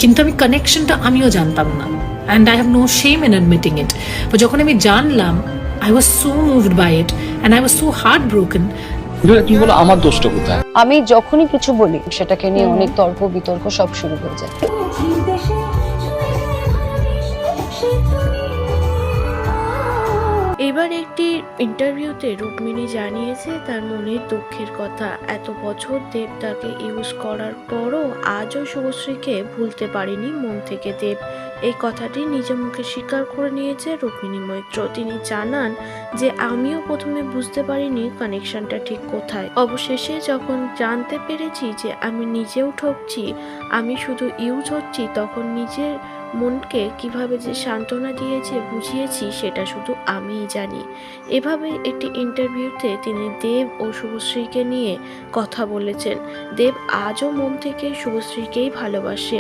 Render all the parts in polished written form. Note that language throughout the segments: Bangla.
কিন্তু আমি কানেকশনটা আমিও জানতাম না, and I have no shame in admitting it. তো যখন আমি জানলাম, I was so moved by it and I was so heart broken. তুমি বলো আমার দোষটা কোথায়? আমি যখনই কিছু বলি সেটাকে নিয়ে অনেক তর্ক বিতর্ক সব শুরু হয়ে যায়। এবার একটি ইন্টারভিউতে রুক্মিণী জানিয়েছে তার মনের দুঃখের কথা। এত বছর দেব তাকে ইউজ করার পরও আজও শুভশ্রীকে ভুলতে পারেনি মন থেকে। দেব এই কথাটি নিজের মুখে স্বীকার করে নিয়েছে রুক্মিণী মৈত্র। তিনি জানান যে আমিও প্রথমে বুঝতে পারিনি কানেকশনটা ঠিক কোথায়। অবশেষে যখন জানতে পেরেছি যে আমি নিজেও ঠকছি, আমি শুধু ইউজ হচ্ছি, তখন নিজের মনকে কিভাবে যে সান্ত্বনা দিয়েছে বুঝিয়েছি সেটা শুধু আমিই জানি। এভাবে একটি ইন্টারভিউতে তিনি দেব ও শুভশ্রীকে নিয়ে কথা বলেছেন। দেব আজও মন থেকে শুভশ্রীকেই ভালোবাসে,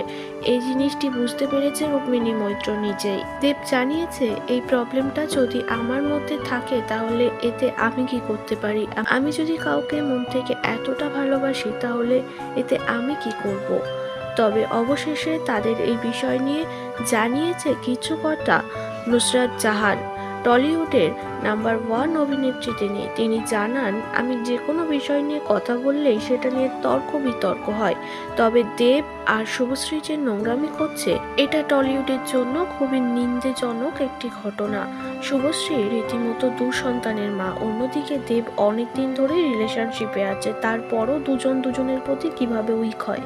এই জিনিসটি বুঝতে পেরেছে রুক্মিণী মৈত্র নিজেই। দেব জানিয়েছে এই প্রবলেমটা যদি আমার মধ্যে থাকে তাহলে এতে আমি কি করতে পারি। আমি যদি কাউকে মন থেকে এতটা ভালোবাসি তাহলে এতে আমি কি করব। তবে অবশেষে তাদের এই বিষয় নিয়ে জানিয়েছে কিছু কথা নুসরাত জাহান, টলিউডের নাম্বার 1 অভিনেত্রী। তিনি জানান, আমি যে কোনো বিষয় নিয়ে কথা বললেই সেটা নিয়ে তর্ক বিতর্ক হয়, তবে দেব আর শুভশ্রী যে নোংরামি করছে এটা টলিউডের জন্য খুবই নিন্দাজনক একটি ঘটনা। শুভশ্রী রীতিমতো 2 সন্তানের মা, অন্যদিকে দেব অনেকদিন ধরে রিলেশনশিপে আছে, তারপরও দুজন দুজনের প্রতি কিভাবে উইক হয়।